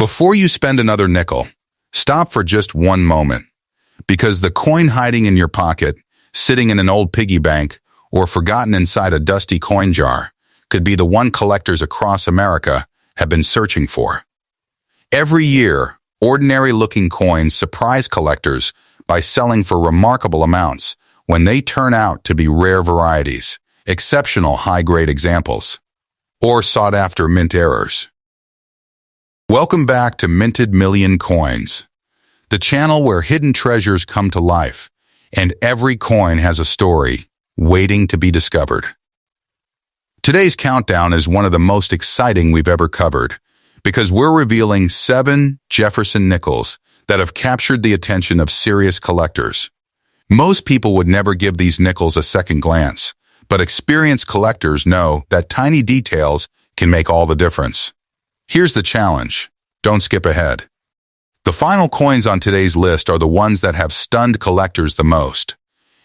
Before you spend another nickel, stop for just one moment, because the coin hiding in your pocket, sitting in an old piggy bank, or forgotten inside a dusty coin jar could be the one collectors across America have been searching for. Every year, ordinary-looking coins surprise collectors by selling for remarkable amounts when they turn out to be rare varieties, exceptional high-grade examples, or sought-after mint errors. Welcome back to Minted Million Coins, the channel where hidden treasures come to life, and every coin has a story waiting to be discovered. Today's countdown is one of the most exciting we've ever covered, because we're revealing 7 Jefferson Nickels that have captured the attention of serious collectors. Most people would never give these nickels a second glance, but experienced collectors know that tiny details can make all the difference. Here's the challenge. Don't skip ahead. The final coins on today's list are the ones that have stunned collectors the most,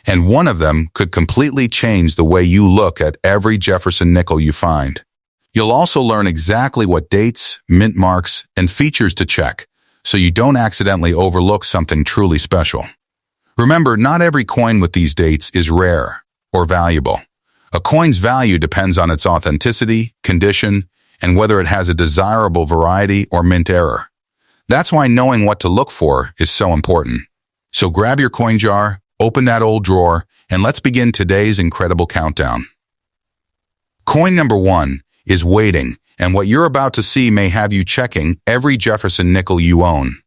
and one of them could completely change the way you look at every Jefferson nickel you find. You'll also learn exactly what dates, mint marks, and features to check, so you don't accidentally overlook something truly special. Remember, not every coin with these dates is rare or valuable. A coin's value depends on its authenticity, condition, and whether it has a desirable variety or mint error. That's why knowing what to look for is so important. So grab your coin jar, open that old drawer, and let's begin today's incredible countdown. Coin number 1 is waiting, and what you're about to see may have you checking every Jefferson nickel you own.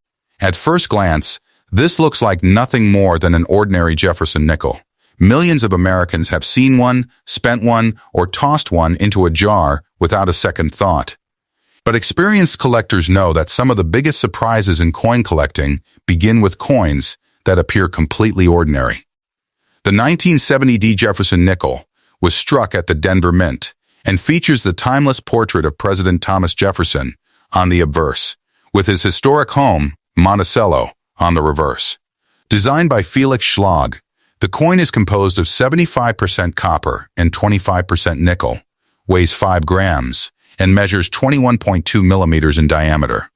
At first glance, this looks like nothing more than an ordinary Jefferson nickel. Millions of Americans have seen one, spent one, or tossed one into a jar without a second thought. But experienced collectors know that some of the biggest surprises in coin collecting begin with coins that appear completely ordinary. The 1970 D Jefferson Nickel was struck at the Denver Mint and features the timeless portrait of President Thomas Jefferson on the obverse, with his historic home, Monticello, on the reverse. Designed by Felix Schlag, the coin is composed of 75% copper and 25% nickel, weighs 5 grams, and measures 21.2 millimeters in diameter.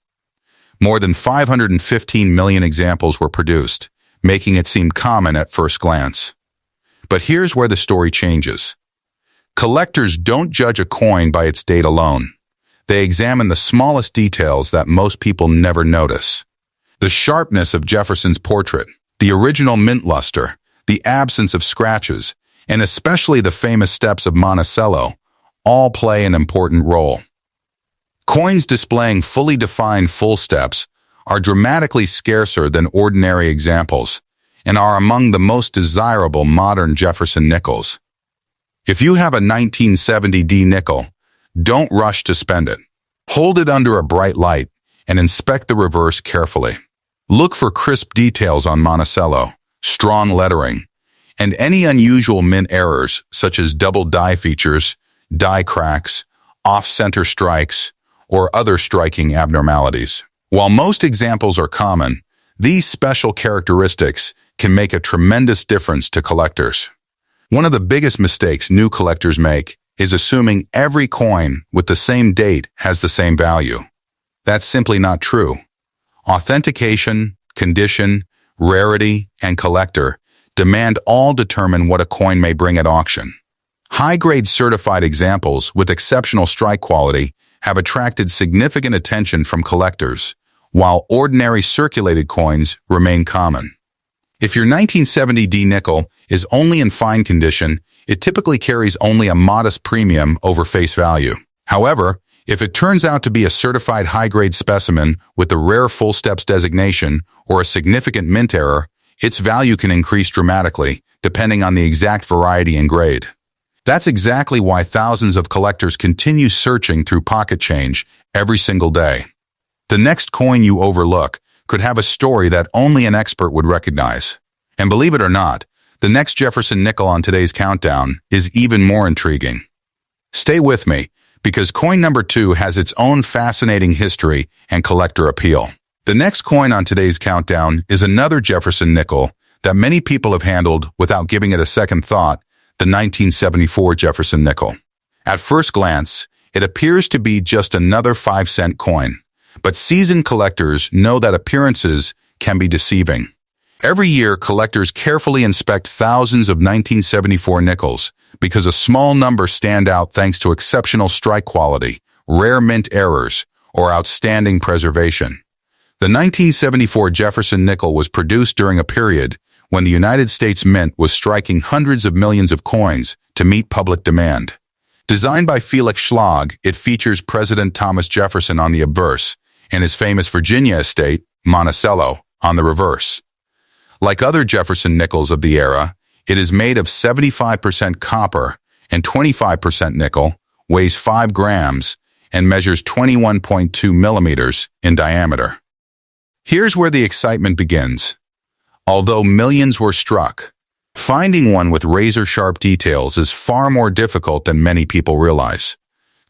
More than 515 million examples were produced, making it seem common at first glance. But here's where the story changes. Collectors don't judge a coin by its date alone. They examine the smallest details that most people never notice. The sharpness of Jefferson's portrait, the original mint luster, the absence of scratches, and especially the famous steps of Monticello, all play an important role. Coins displaying fully defined full steps are dramatically scarcer than ordinary examples and are among the most desirable modern Jefferson nickels. If you have a 1970 D nickel, don't rush to spend it. Hold it under a bright light and inspect the reverse carefully. Look for crisp details on Monticello, strong lettering, and any unusual mint errors such as double die features, die cracks, off-center strikes, or other striking abnormalities. While most examples are common, these special characteristics can make a tremendous difference to collectors. One of the biggest mistakes new collectors make is assuming every coin with the same date has the same value. That's simply not true. Authentication, condition, rarity, and collector demand all determine what a coin may bring at auction. High-grade certified examples with exceptional strike quality have attracted significant attention from collectors, while ordinary circulated coins remain common. If your 1970 D nickel is only in fine condition, it typically carries only a modest premium over face value. However, if it turns out to be a certified high-grade specimen with the rare full steps designation or a significant mint error, its value can increase dramatically, depending on the exact variety and grade. That's exactly why thousands of collectors continue searching through pocket change every single day. The next coin you overlook could have a story that only an expert would recognize. And believe it or not, the next Jefferson nickel on today's countdown is even more intriguing. Stay with me, because coin number 2 has its own fascinating history and collector appeal. The next coin on today's countdown is another Jefferson nickel that many people have handled without giving it a second thought, the 1974 Jefferson Nickel. At first glance, it appears to be just another 5-cent coin, But seasoned collectors know that appearances can be deceiving. Every year, collectors carefully inspect thousands of 1974 nickels because a small number stand out thanks to exceptional strike quality, rare mint errors, or outstanding preservation. The 1974 Jefferson Nickel was produced during a period when the United States Mint was striking hundreds of millions of coins to meet public demand. Designed by Felix Schlag, it features President Thomas Jefferson on the obverse and his famous Virginia estate, Monticello, on the reverse. Like other Jefferson Nickels of the era, it is made of 75% copper and 25% nickel, weighs 5 grams, and measures 21.2 millimeters in diameter. Here's where the excitement begins. Although millions were struck, finding one with razor-sharp details is far more difficult than many people realize.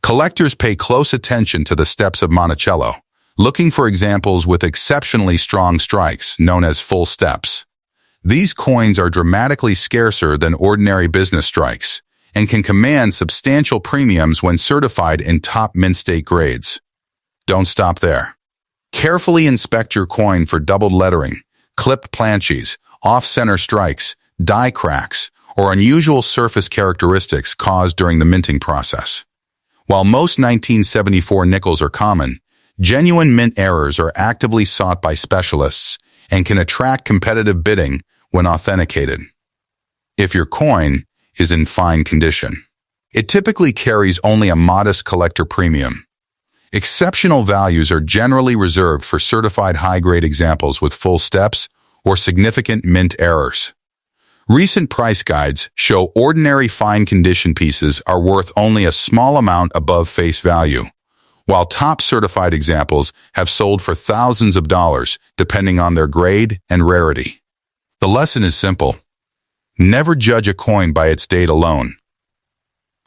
Collectors pay close attention to the steps of Monticello, looking for examples with exceptionally strong strikes, known as full steps. These coins are dramatically scarcer than ordinary business strikes and can command substantial premiums when certified in top mint state grades. Don't stop there. Carefully inspect your coin for doubled lettering, clipped planches, off-center strikes, die cracks, or unusual surface characteristics caused during the minting process. While most 1974 nickels are common, genuine mint errors are actively sought by specialists and can attract competitive bidding when authenticated. If your coin is in fine condition, it typically carries only a modest collector premium. Exceptional values are generally reserved for certified high-grade examples with full steps or significant mint errors. Recent price guides show ordinary fine condition pieces are worth only a small amount above face value, while top certified examples have sold for thousands of dollars depending on their grade and rarity. The lesson is simple. Never judge a coin by its date alone.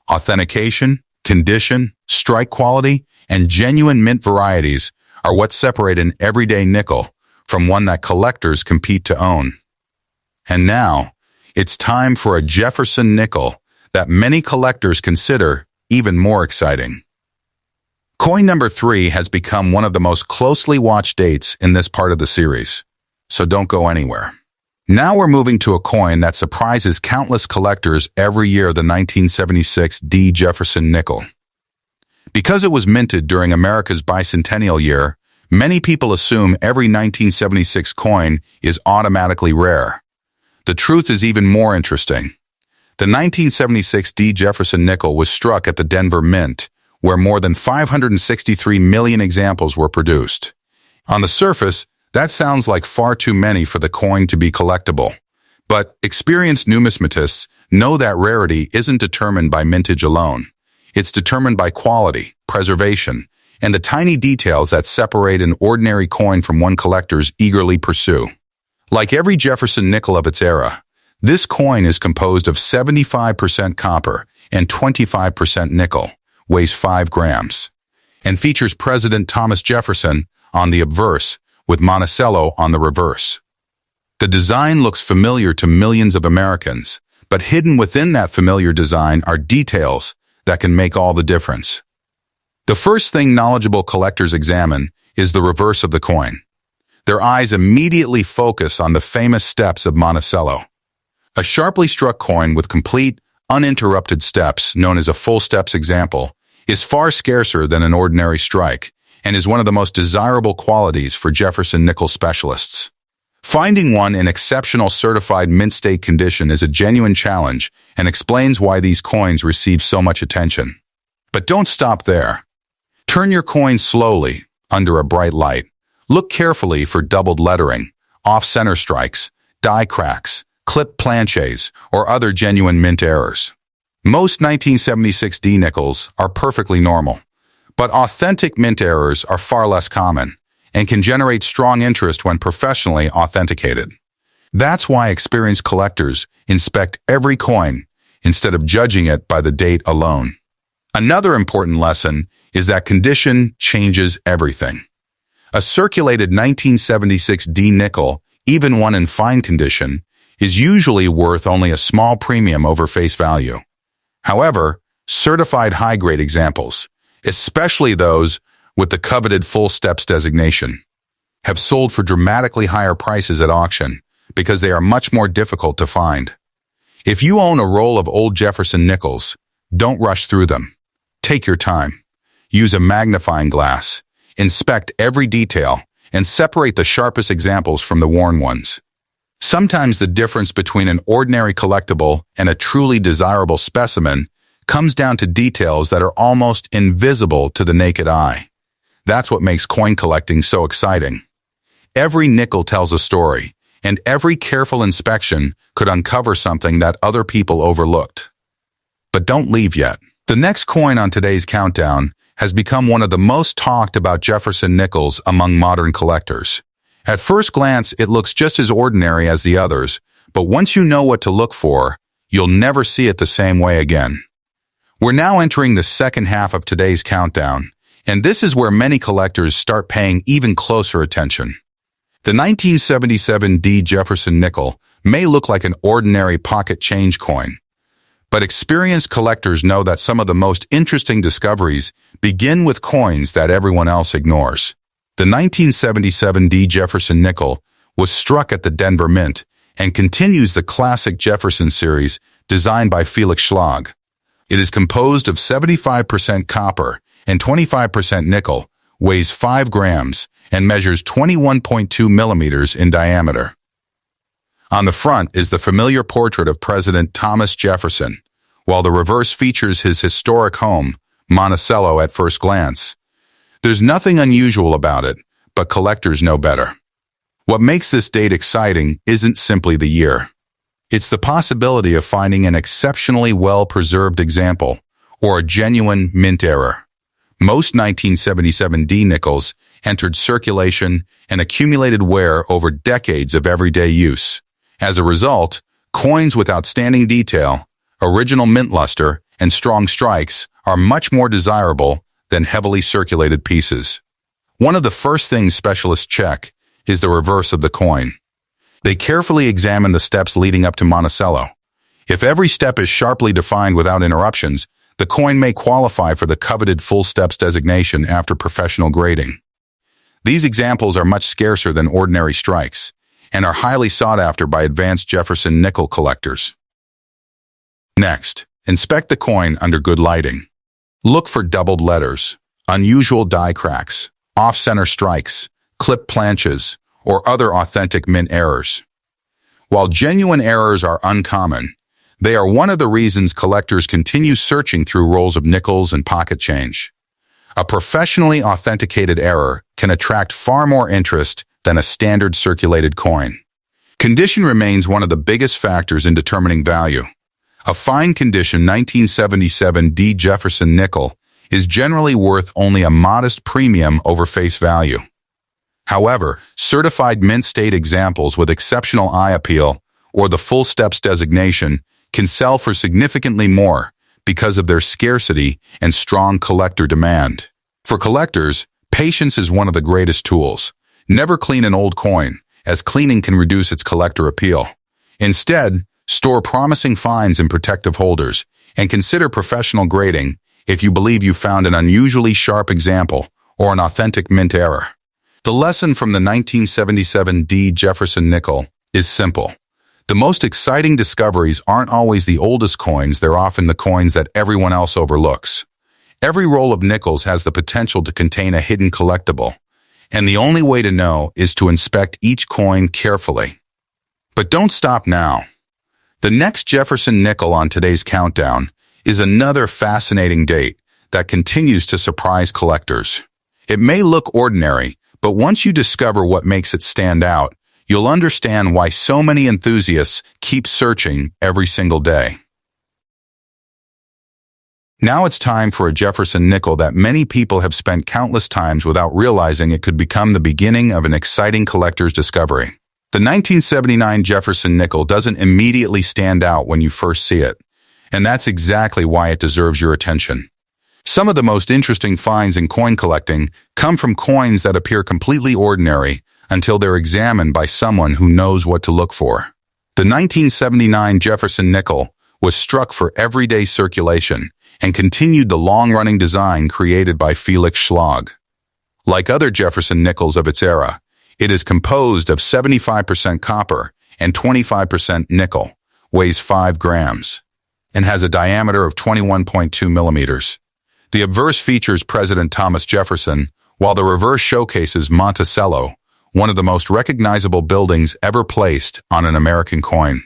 Authentication, condition, strike quality, and genuine mint varieties are what separate an everyday nickel from one that collectors compete to own. And now, it's time for a Jefferson Nickel that many collectors consider even more exciting. Coin number 3 has become one of the most closely watched dates in this part of the series, so don't go anywhere. Now we're moving to a coin that surprises countless collectors every year, the 1976 D. Jefferson Nickel. Because it was minted during America's bicentennial year, many people assume every 1976 coin is automatically rare. The truth is even more interesting. The 1976 D. Jefferson Nickel was struck at the Denver Mint, where more than 563 million examples were produced. On the surface, that sounds like far too many for the coin to be collectible. But experienced numismatists know that rarity isn't determined by mintage alone. It's determined by quality, preservation, and the tiny details that separate an ordinary coin from one collectors eagerly pursue. Like every Jefferson Nickel of its era, this coin is composed of 75% copper and 25% nickel, weighs 5 grams, and features President Thomas Jefferson on the obverse with Monticello on the reverse. The design looks familiar to millions of Americans, but hidden within that familiar design are details that can make all the difference. The first thing knowledgeable collectors examine is the reverse of the coin. Their eyes immediately focus on the famous steps of Monticello. A sharply struck coin with complete, uninterrupted steps, known as a full steps example, is far scarcer than an ordinary strike and is one of the most desirable qualities for Jefferson Nickel specialists. Finding one in exceptional certified mint state condition is a genuine challenge and explains why these coins receive so much attention. But don't stop there. Turn your coin slowly under a bright light. Look carefully for doubled lettering, off-center strikes, die cracks, clipped planches, or other genuine mint errors. Most 1976 D nickels are perfectly normal, but authentic mint errors are far less common and can generate strong interest when professionally authenticated. That's why experienced collectors inspect every coin instead of judging it by the date alone. Another important lesson is that condition changes everything. A circulated 1976 D nickel, even one in fine condition, is usually worth only a small premium over face value. However, certified high-grade examples, especially those with the coveted full steps designation, have sold for dramatically higher prices at auction because they are much more difficult to find. If you own a roll of old Jefferson Nickels, don't rush through them. Take your time. Use a magnifying glass. Inspect every detail and separate the sharpest examples from the worn ones. Sometimes the difference between an ordinary collectible and a truly desirable specimen comes down to details that are almost invisible to the naked eye. That's what makes coin collecting so exciting. Every nickel tells a story, and every careful inspection could uncover something that other people overlooked. But don't leave yet. The next coin on today's countdown has become one of the most talked about Jefferson Nickels among modern collectors. At first glance, it looks just as ordinary as the others, but once you know what to look for, you'll never see it the same way again. We're now entering the second half of today's countdown, and this is where many collectors start paying even closer attention. The 1977 D Jefferson Nickel may look like an ordinary pocket change coin, but experienced collectors know that some of the most interesting discoveries begin with coins that everyone else ignores. The 1977 D Jefferson Nickel was struck at the Denver Mint and continues the classic Jefferson series designed by Felix Schlag. It is composed of 75% copper and 25% nickel, weighs 5 grams, and measures 21.2 millimeters in diameter. On the front is the familiar portrait of President Thomas Jefferson, while the reverse features his historic home, Monticello, at first glance. There's nothing unusual about it, but collectors know better. What makes this date exciting isn't simply the year. It's the possibility of finding an exceptionally well-preserved example, or a genuine mint error. Most 1977 D nickels entered circulation and accumulated wear over decades of everyday use. As a result, coins with outstanding detail, original mint luster, and strong strikes are much more desirable than heavily circulated pieces. One of the first things specialists check is the reverse of the coin. They carefully examine the steps leading up to Monticello. If every step is sharply defined without interruptions, the coin may qualify for the coveted full steps designation after professional grading. These examples are much scarcer than ordinary strikes and are highly sought after by advanced Jefferson nickel collectors. Next, inspect the coin under good lighting. Look for doubled letters, unusual die cracks, off-center strikes, clipped planches, or other authentic mint errors. While genuine errors are uncommon, they are one of the reasons collectors continue searching through rolls of nickels and pocket change. A professionally authenticated error can attract far more interest than a standard circulated coin. Condition remains one of the biggest factors in determining value. A fine condition 1977 D Jefferson nickel is generally worth only a modest premium over face value. However, certified mint state examples with exceptional eye appeal or the full steps designation can sell for significantly more because of their scarcity and strong collector demand. For collectors, patience is one of the greatest tools. Never clean an old coin, as cleaning can reduce its collector appeal. Instead, store promising finds in protective holders and consider professional grading if you believe you found an unusually sharp example or an authentic mint error. The lesson from the 1977 D Jefferson nickel is simple. The most exciting discoveries aren't always the oldest coins, they're often the coins that everyone else overlooks. Every roll of nickels has the potential to contain a hidden collectible, and the only way to know is to inspect each coin carefully. But don't stop now. The next Jefferson nickel on today's countdown is another fascinating date that continues to surprise collectors. It may look ordinary, but once you discover what makes it stand out, you'll understand why so many enthusiasts keep searching every single day. Now it's time for a Jefferson nickel that many people have spent countless times without realizing it could become the beginning of an exciting collector's discovery. The 1979 Jefferson nickel doesn't immediately stand out when you first see it, and that's exactly why it deserves your attention. Some of the most interesting finds in coin collecting come from coins that appear completely ordinary until they're examined by someone who knows what to look for. The 1979 Jefferson nickel was struck for everyday circulation and continued the long-running design created by Felix Schlag. Like other Jefferson Nickels of its era, it is composed of 75% copper and 25% nickel, weighs 5 grams, and has a diameter of 21.2 millimeters. The obverse features President Thomas Jefferson, while the reverse showcases Monticello, one of the most recognizable buildings ever placed on an American coin.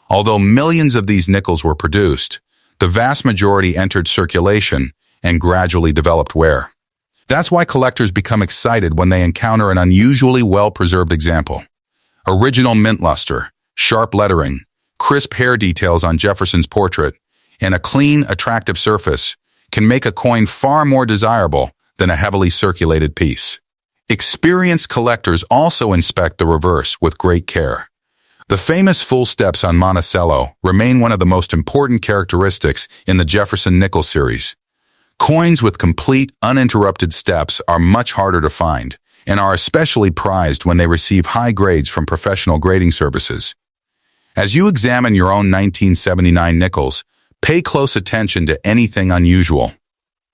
Although millions of these nickels were produced, the vast majority entered circulation and gradually developed wear. That's why collectors become excited when they encounter an unusually well-preserved example. Original mint luster, sharp lettering, crisp hair details on Jefferson's portrait, and a clean, attractive surface can make a coin far more desirable than a heavily circulated piece. Experienced collectors also inspect the reverse with great care. The famous full steps on Monticello remain one of the most important characteristics in the Jefferson Nickel series. Coins with complete, uninterrupted steps are much harder to find and are especially prized when they receive high grades from professional grading services. As you examine your own 1979 nickels, pay close attention to anything unusual.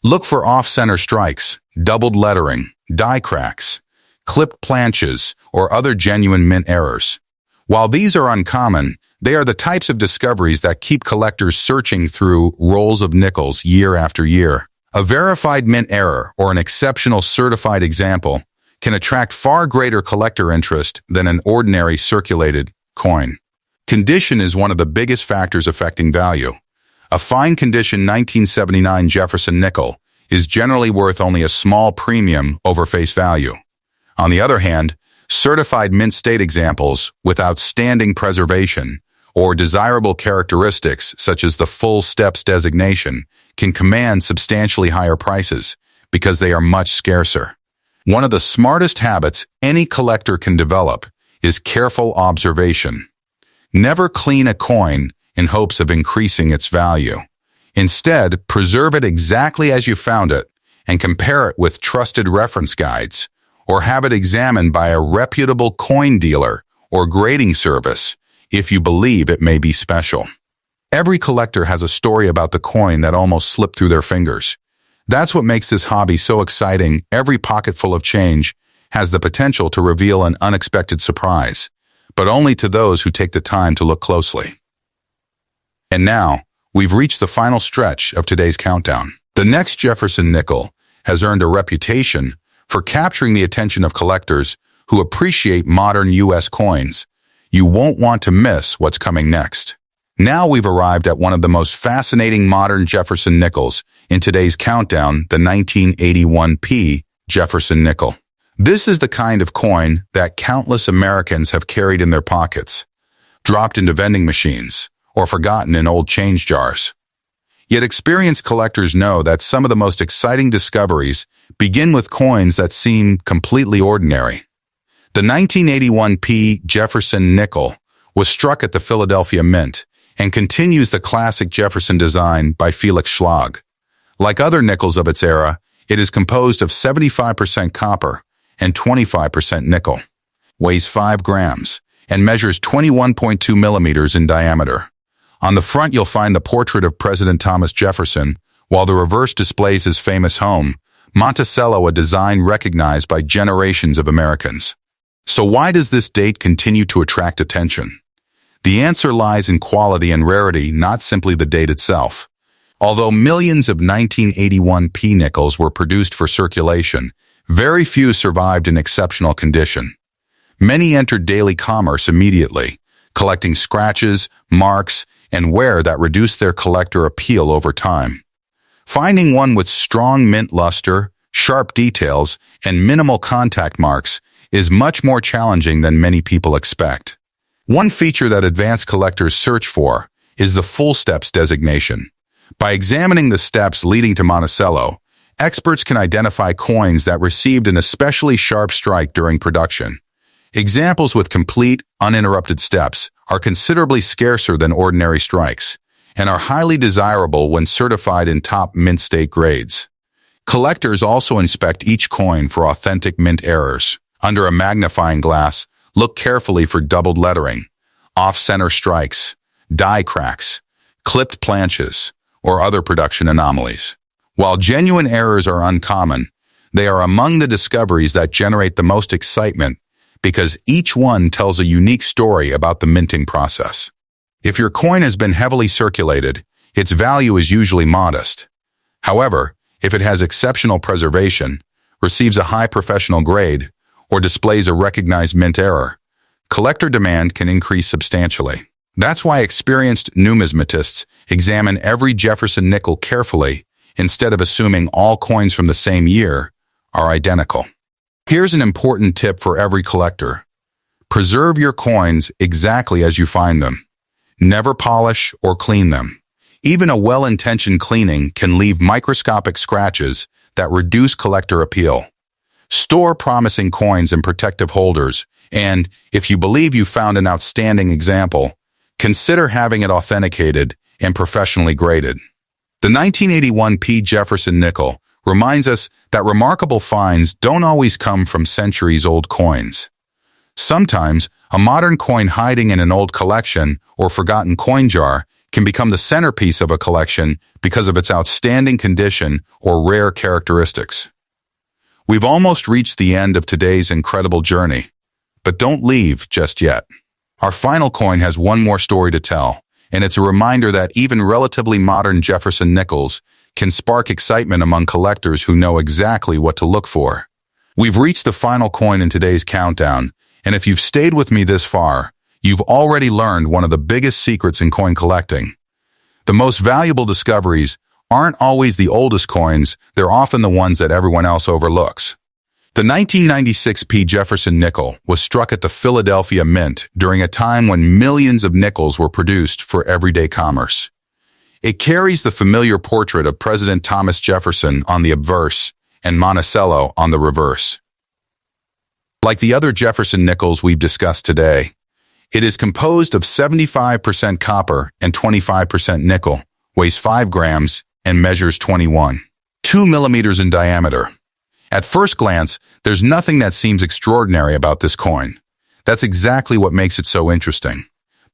Look for off-center strikes, doubled lettering, die cracks, clipped planches, or other genuine mint errors. While these are uncommon, they are the types of discoveries that keep collectors searching through rolls of nickels year after year. A verified mint error or an exceptional certified example can attract far greater collector interest than an ordinary circulated coin. Condition is one of the biggest factors affecting value. A fine condition 1979 Jefferson nickel is generally worth only a small premium over face value. On the other hand, certified mint state examples with outstanding preservation or desirable characteristics such as the full steps designation can command substantially higher prices because they are much scarcer. One of the smartest habits any collector can develop is careful observation. Never clean a coin in hopes of increasing its value. Instead, preserve it exactly as you found it and compare it with trusted reference guides, or have it examined by a reputable coin dealer or grading service if you believe it may be special. Every collector has a story about the coin that almost slipped through their fingers. That's what makes this hobby so exciting. Every pocketful of change has the potential to reveal an unexpected surprise, but only to those who take the time to look closely. And now, we've reached the final stretch of today's countdown. The next Jefferson nickel has earned a reputation for capturing the attention of collectors who appreciate modern U.S. coins. You won't want to miss what's coming next. Now we've arrived at one of the most fascinating modern Jefferson nickels in today's countdown, the 1981p Jefferson Nickel. This is the kind of coin that countless Americans have carried in their pockets, dropped into vending machines, or forgotten in old change jars. Yet experienced collectors know that some of the most exciting discoveries begin with coins that seem completely ordinary. The 1981p Jefferson Nickel was struck at the Philadelphia Mint and continues the classic Jefferson design by Felix Schlag. Like other nickels of its era, it is composed of 75% copper and 25% nickel, weighs 5 grams, and measures 21.2 millimeters in diameter. On the front, you'll find the portrait of President Thomas Jefferson, while the reverse displays his famous home, Monticello, a design recognized by generations of Americans. So why does this date continue to attract attention? The answer lies in quality and rarity, not simply the date itself. Although millions of 1981p nickels were produced for circulation, very few survived in exceptional condition. Many entered daily commerce immediately, collecting scratches, marks, and wear that reduced their collector appeal over time. Finding one with strong mint luster, sharp details, and minimal contact marks is much more challenging than many people expect. One feature that advanced collectors search for is the full steps designation. By examining the steps leading to Monticello, experts can identify coins that received an especially sharp strike during production. Examples with complete, uninterrupted steps are considerably scarcer than ordinary strikes and are highly desirable when certified in top mint state grades. Collectors also inspect each coin for authentic mint errors. Under a magnifying glass, look carefully for doubled lettering, off-center strikes, die cracks, clipped planches, or other production anomalies. While genuine errors are uncommon, They are among the discoveries that generate the most excitement because each one tells a unique story about the minting process. If your coin has been heavily circulated, its value is usually modest. However, if it has exceptional preservation, receives a high professional grade, or displays a recognized mint error, collector demand can increase substantially. That's why experienced numismatists examine every Jefferson nickel carefully instead of assuming all coins from the same year are identical. Here's an important tip for every collector. Preserve your coins exactly as you find them. Never polish or clean them. Even a well-intentioned cleaning can leave microscopic scratches that reduce collector appeal. Store promising coins in protective holders, and if you believe you found an outstanding example, consider having it authenticated and professionally graded. The 1981 P. Jefferson Nickel reminds us that remarkable finds don't always come from centuries-old coins. Sometimes, a modern coin hiding in an old collection or forgotten coin jar can become the centerpiece of a collection because of its outstanding condition or rare characteristics. We've almost reached the end of today's incredible journey, but don't leave just yet. Our final coin has one more story to tell, and it's a reminder that even relatively modern Jefferson Nickels can spark excitement among collectors who know exactly what to look for. We've reached the final coin in today's countdown, and if you've stayed with me this far, you've already learned one of the biggest secrets in coin collecting. The most valuable discoveries aren't always the oldest coins, they're often the ones that everyone else overlooks. The 1996 P. Jefferson Nickel was struck at the Philadelphia Mint during a time when millions of nickels were produced for everyday commerce. It carries the familiar portrait of President Thomas Jefferson on the obverse and Monticello on the reverse. Like the other Jefferson Nickels we've discussed today, it is composed of 75% copper and 25% nickel, weighs 5 grams, and measures 21.2 millimeters in diameter. At first glance, there's nothing that seems extraordinary about this coin. That's exactly what makes it so interesting.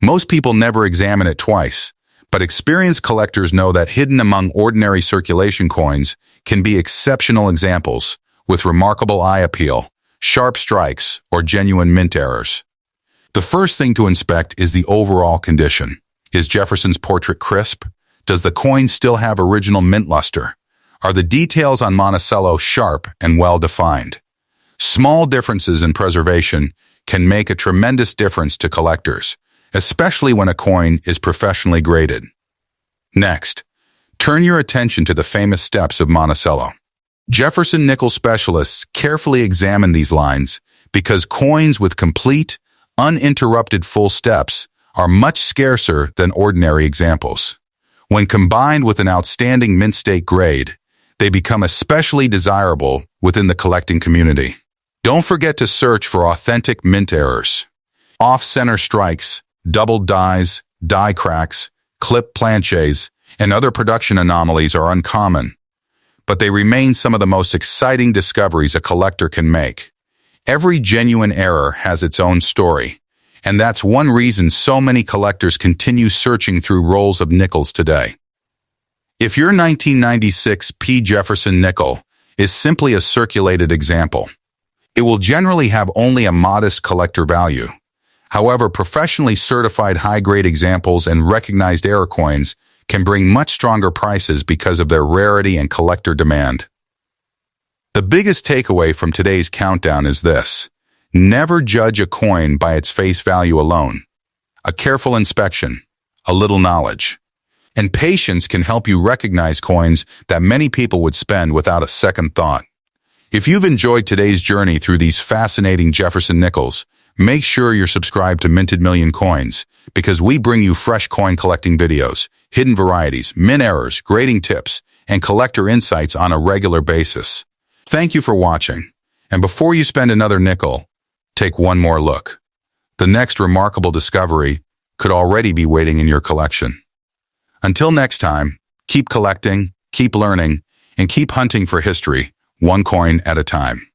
Most people never examine it twice, but experienced collectors know that hidden among ordinary circulation coins can be exceptional examples with remarkable eye appeal, sharp strikes, or genuine mint errors. The first thing to inspect is the overall condition. Is Jefferson's portrait crisp? Does the coin still have original mint luster? Are the details on Monticello sharp and well-defined? Small differences in preservation can make a tremendous difference to collectors, especially when a coin is professionally graded. Next, turn your attention to the famous steps of Monticello. Jefferson nickel specialists carefully examine these lines because coins with complete, uninterrupted full steps are much scarcer than ordinary examples. When combined with an outstanding mint state grade, they become especially desirable within the collecting community. Don't forget to search for authentic mint errors. Off-center strikes, doubled dies, die cracks, clip planches, and other production anomalies are uncommon, but they remain some of the most exciting discoveries a collector can make. Every genuine error has its own story, and that's one reason so many collectors continue searching through rolls of nickels today. If your 1996 P. Jefferson Nickel is simply a circulated example, it will generally have only a modest collector value. However, professionally certified high-grade examples and recognized error coins can bring much stronger prices because of their rarity and collector demand. The biggest takeaway from today's countdown is this: never judge a coin by its face value alone. A careful inspection, a little knowledge, and patience can help you recognize coins that many people would spend without a second thought. If you've enjoyed today's journey through these fascinating Jefferson Nickels, make sure you're subscribed to Minted Million Coins, because we bring you fresh coin collecting videos, hidden varieties, mint errors, grading tips, and collector insights on a regular basis. Thank you for watching, and before you spend another nickel, take one more look. The next remarkable discovery could already be waiting in your collection. Until next time, keep collecting, keep learning, and keep hunting for history, one coin at a time.